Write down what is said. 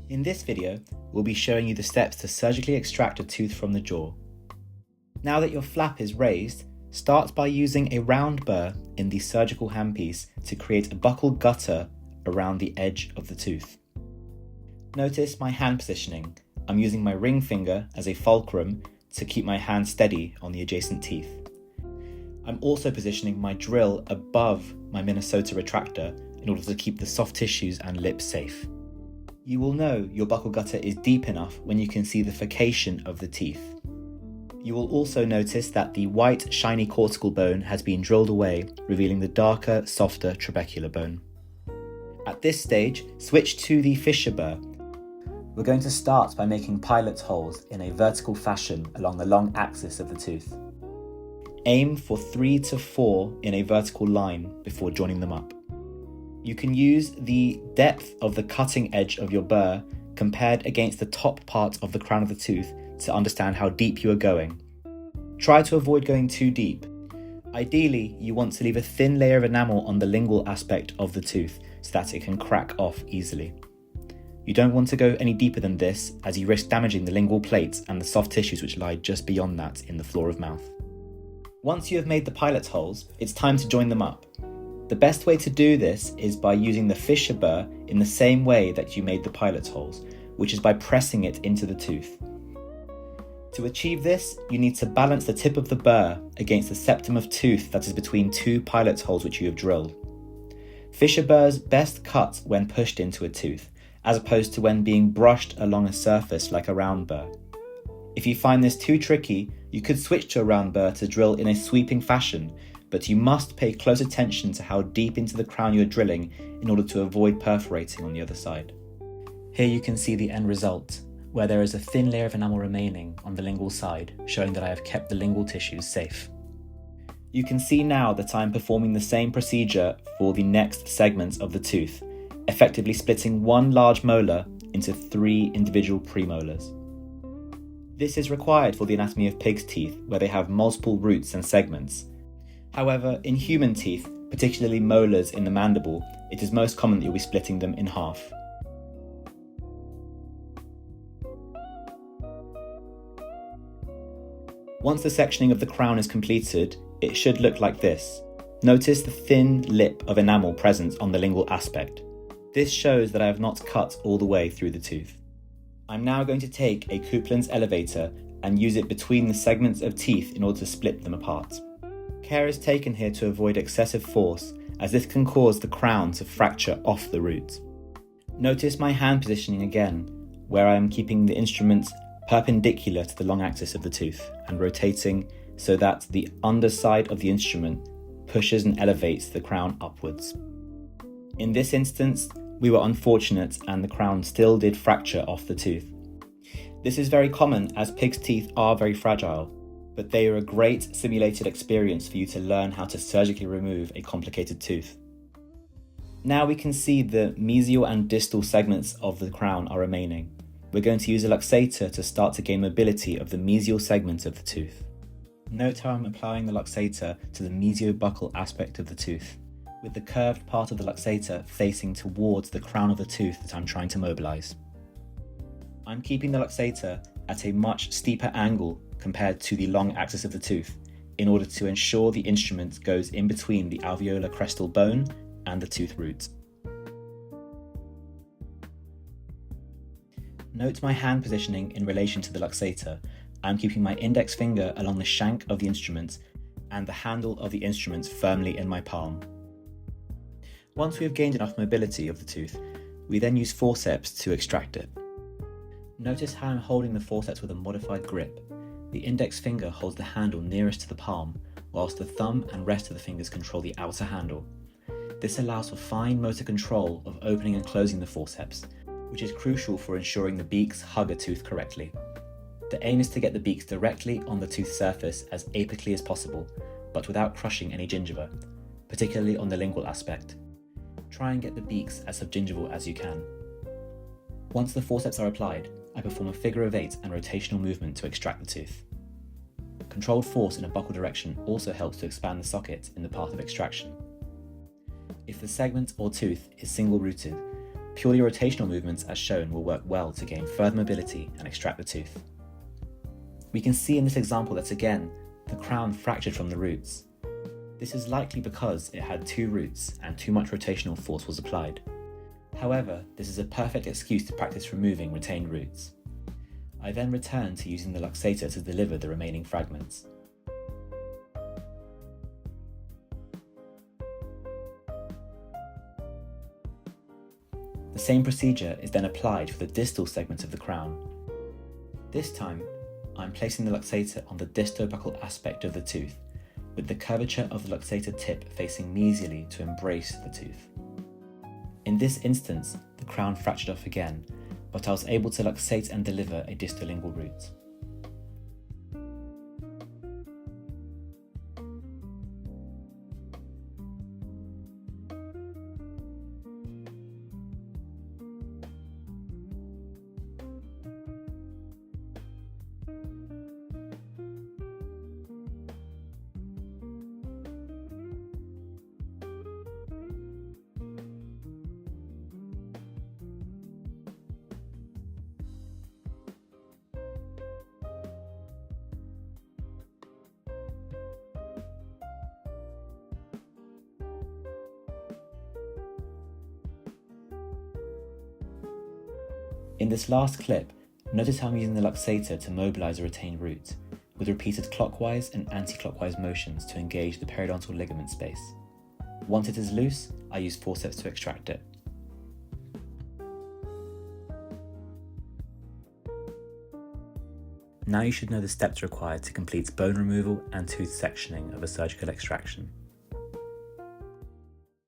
In this video, we'll be showing you the steps to surgically extract a tooth from the jaw. Now that your flap is raised, start by using a round burr in the surgical handpiece to create a buccal gutter around the edge of the tooth. Notice my hand positioning. I'm using my ring finger as a fulcrum to keep my hand steady on the adjacent teeth. I'm also positioning my drill above my Minnesota retractor in order to keep the soft tissues and lips safe. You will know your buccal gutter is deep enough when you can see the furcation of the teeth. You will also notice that the white, shiny cortical bone has been drilled away, revealing the darker, softer trabecular bone. At this stage, switch to the fissure burr. We're going to start by making pilot holes in a vertical fashion along the long axis of the tooth. Aim for 3 to 4 in a vertical line before joining them up. You can use the depth of the cutting edge of your burr compared against the top part of the crown of the tooth to understand how deep you are going. Try to avoid going too deep. Ideally, you want to leave a thin layer of enamel on the lingual aspect of the tooth so that it can crack off easily. You don't want to go any deeper than this, as you risk damaging the lingual plates and the soft tissues which lie just beyond that in the floor of mouth. Once you have made the pilot holes, it's time to join them up. The best way to do this is by using the fissure burr in the same way that you made the pilot holes, which is by pressing it into the tooth. To achieve this, you need to balance the tip of the burr against the septum of tooth that is between two pilot holes which you have drilled. Fissure burrs best cut when pushed into a tooth, as opposed to when being brushed along a surface like a round burr. If you find this too tricky, you could switch to a round burr to drill in a sweeping fashion, but you must pay close attention to how deep into the crown you're drilling in order to avoid perforating on the other side. Here you can see the end result, where there is a thin layer of enamel remaining on the lingual side, showing that I have kept the lingual tissues safe. You can see now that I am performing the same procedure for the next segments of the tooth, effectively splitting one large molar into 3 individual premolars. This is required for the anatomy of pig's teeth, where they have multiple roots and segments. However, in human teeth, particularly molars in the mandible, it is most common that you'll be splitting them in half. Once the sectioning of the crown is completed, it should look like this. Notice the thin lip of enamel present on the lingual aspect. This shows that I have not cut all the way through the tooth. I'm now going to take a Coupland's elevator and use it between the segments of teeth in order to split them apart. Care is taken here to avoid excessive force, as this can cause the crown to fracture off the root. Notice my hand positioning again, where I am keeping the instrument perpendicular to the long axis of the tooth and rotating so that the underside of the instrument pushes and elevates the crown upwards. In this instance, we were unfortunate and the crown still did fracture off the tooth. This is very common as pig's teeth are very fragile, but they are a great simulated experience for you to learn how to surgically remove a complicated tooth. Now we can see the mesial and distal segments of the crown are remaining. We're going to use a luxator to start to gain mobility of the mesial segment of the tooth. Note how I'm applying the luxator to the mesio-buccal aspect of the tooth, with the curved part of the luxator facing towards the crown of the tooth that I'm trying to mobilize. I'm keeping the luxator at a much steeper angle compared to the long axis of the tooth in order to ensure the instrument goes in between the alveolar crestal bone and the tooth root. Note my hand positioning in relation to the luxator. I'm keeping my index finger along the shank of the instrument and the handle of the instrument firmly in my palm. Once we have gained enough mobility of the tooth, we then use forceps to extract it. Notice how I'm holding the forceps with a modified grip. The index finger holds the handle nearest to the palm, whilst the thumb and rest of the fingers control the outer handle. This allows for fine motor control of opening and closing the forceps, which is crucial for ensuring the beaks hug a tooth correctly. The aim is to get the beaks directly on the tooth surface as apically as possible, but without crushing any gingiva, particularly on the lingual aspect. Try and get the beaks as subgingival as you can. Once the forceps are applied, I perform a figure of 8 and rotational movement to extract the tooth. Controlled force in a buccal direction also helps to expand the socket in the path of extraction. If the segment or tooth is single-rooted, Purely rotational movements, as shown, will work well to gain further mobility and extract the tooth. We can see in this example that again, the crown fractured from the roots. This is likely because it had two roots and too much rotational force was applied. However, this is a perfect excuse to practice removing retained roots. I then return to using the luxator to deliver the remaining fragments. The same procedure is then applied for the distal segment of the crown. This time, I'm placing the luxator on the distobuccal aspect of the tooth, with the curvature of the luxator tip facing mesially to embrace the tooth. In this instance, the crown fractured off again, but I was able to luxate and deliver a distolingual root. In this last clip, notice how I'm using the luxator to mobilise a retained root, with repeated clockwise and anti-clockwise motions to engage the periodontal ligament space. Once it is loose, I use forceps to extract it. Now you should know the steps required to complete bone removal and tooth sectioning of a surgical extraction.